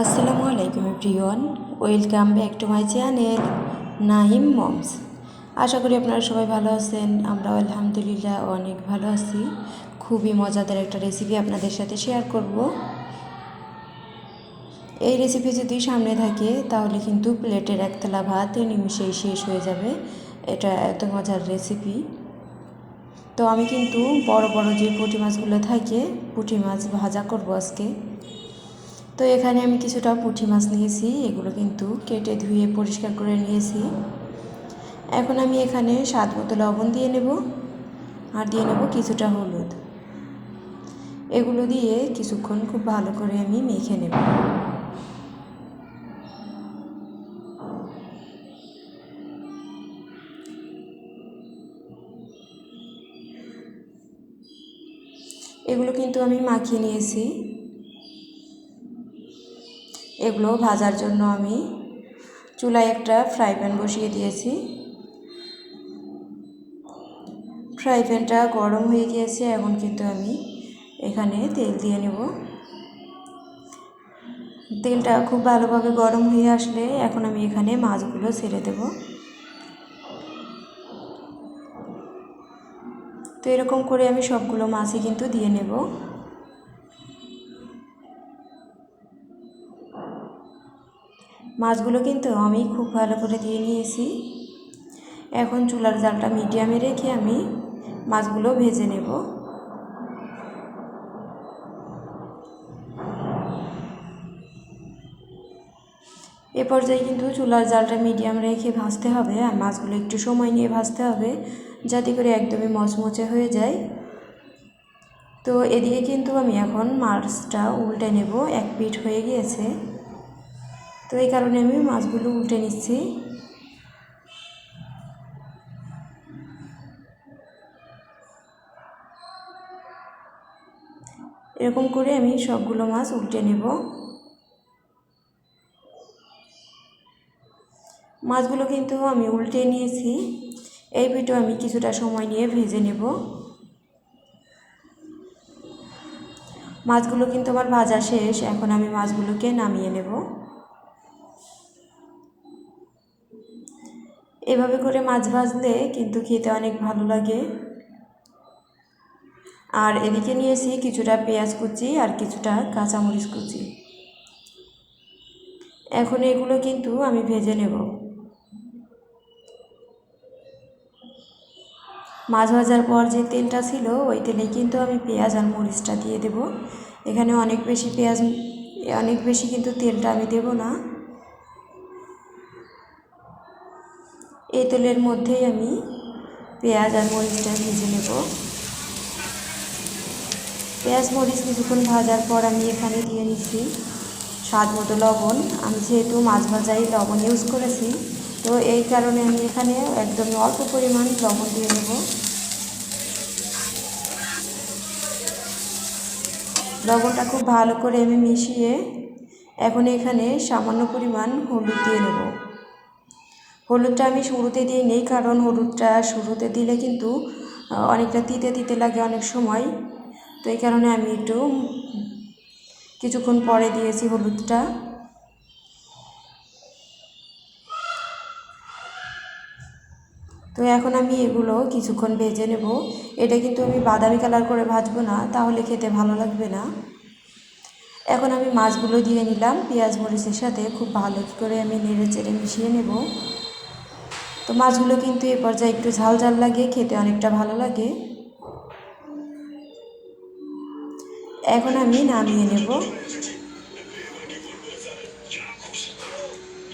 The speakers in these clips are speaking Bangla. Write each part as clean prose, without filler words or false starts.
আসসালামু আলাইকুম everyone, welcome back to my channel Nahim moms. আশা করি আপনারা সবাই ভালো আছেন। আমরাও আলহামদুলিল্লাহ অনেক ভালো আছি। খুবই মজাদার একটা রেসিপি আপনাদের সাথে শেয়ার করব। এই রেসিপি যদি সামনে থাকে তাহলে কিন্তু প্লেটের এক থালা ভাত নিমিশেই শেষ হয়ে যাবে। এটা এত মজার রেসিপি। তো আমি কিন্তু বড় বড় যে পুঁটি মাছগুলো থাকে, পুঁটি মাছ ভাজা করব আজকে। তো এখানে আমি কিছুটা পুঁটি মাছ নিয়েছি, এগুলো কিন্তু কেটে ধুয়ে পরিষ্কার করে নিয়েছি। এখন আমি এখানে স্বাদ মতো লবণ দিয়ে নেব আর দিয়ে নেব কিছুটা হলুদ। এগুলো দিয়ে কিছুক্ষণ খুব ভালো করে আমি মেখে নেব। এগুলো কিন্তু আমি মাখিয়ে নিয়েছি। এগুলো ভাজার জন্য আমি চুলায় একটা ফ্রাই প্যান বসিয়ে দিয়েছি। ফ্রাই প্যানটা গরম হয়ে গিয়েছে। এখন কিন্তু আমি এখানে তেল দিয়ে নেব। তেলটা খুব ভালোভাবে গরম হয়ে আসলে এখন আমি এখানে মাছগুলো ছেড়ে দেব। তো এরকম করে আমি সবগুলো মাছই কিন্তু দিয়ে নেব। মাছগুলো কিন্তু আমি খুব ভালো করে দিয়ে নিয়েছি। এখন চুলার জালটা মিডিয়ামে রেখে আমি মাছগুলো ভেজে নেব। এ পর্যায়ে কিন্তু চুলার জালটা মিডিয়াম রেখে ভাজতে হবে আর মাছগুলো একটু সময় নিয়ে ভাজতে হবে, যাতে করে একদমই মচমচে হয়ে যায়। তো এদিকে কিন্তু আমি এখন মাছটা উল্টে নেব। এক পিঠ হয়ে গিয়েছে, তো এই কারণে আমি মাছগুলো উল্টে নিচ্ছি। এরকম করে আমি সবগুলো মাছ উল্টে নেব। মাছগুলো কিন্তু আমি উল্টে নিয়েছি। এই পিঠও আমি কিছুটা সময় নিয়ে ভেজে নেব। মাছগুলো কিন্তু আমার ভাজা শেষ। এখন আমি মাছগুলোকে নামিয়ে নেব। এভাবে করে মাছ ভাজলে কিন্তু খেতে অনেক ভালো লাগে। আর এদিকে নিয়েছি কিছুটা পেঁয়াজ কুচি আর কিছুটা কাঁচামরিচ কুচি। এখন এগুলো কিন্তু আমি ভেজে নেব। মাছ ভাজার পর যে তেলটা ছিল ওই তেলে কিন্তু আমি পেঁয়াজ আর মরিচটা দিয়ে দেব। এখানে অনেক বেশি কিন্তু তেলটা আমি দেব না। এই তেলের মধ্যেই আমি পেঁয়াজ আর মরিচটা ভেজে নেব। পেঁয়াজ মরিচ কিছুক্ষণ ভাজার পর আমি এখানে দিয়ে নিচ্ছি স্বাদ মতো লবণ। আমি যেহেতু মাছ ভাজাই লবণ ইউজ করেছি, তো এই কারণে আমি এখানে একদম অল্প পরিমাণ লবণ দিয়ে নেব। লবণটা খুব ভালো করে আমি মিশিয়ে এখন এখানে সামান্য পরিমাণ হলুদ দিয়ে নেব। হলুদটা আমি শুরুতে দিয়ে নিই, কারণ হলুদটা শুরুতে দিলে কিন্তু অনেকটা তিতে তিতে লাগে অনেক সময়। তো এই কারণে আমি একটু কিছুক্ষণ পরে দিয়েছি হলুদটা। তো এখন আমি এগুলো কিছুক্ষণ ভেজে নেব। এটা কিন্তু আমি বাদামি কালার করে ভাজবো না, তাহলে খেতে ভালো লাগবে না। এখন আমি মাছগুলো দিয়ে নিলাম পেঁয়াজ মরিচের সাথে। খুব ভালো করে আমি নেড়ে চেড়ে মিশিয়ে নেব। তো মাছগুলো কিন্তু এ পর্যায়ে একটু ঝাল ঝাল লাগে, খেতে অনেকটা ভালো লাগে। এখন আমি নামিয়ে নেব।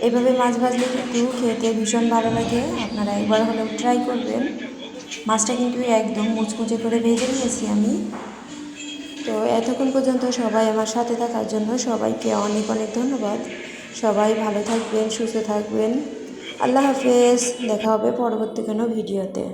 এভাবে মাছ ভাজলে কিন্তু খেতে ভীষণ ভালো লাগে। আপনারা একবার হলেও ট্রাই করবেন। মাছটা কিন্তু একদম মুচমুচে করে ভেজে নিয়েছি আমি। তো এতক্ষণ পর্যন্ত সবাই আমার সাথে থাকার জন্য সবাইকে অনেক অনেক ধন্যবাদ। সবাই ভালো থাকবেন, সুস্থ থাকবেন। আল্লাহ হাফেজ। দেখা হবে পরবর্তী কোনো ভিডিওতে।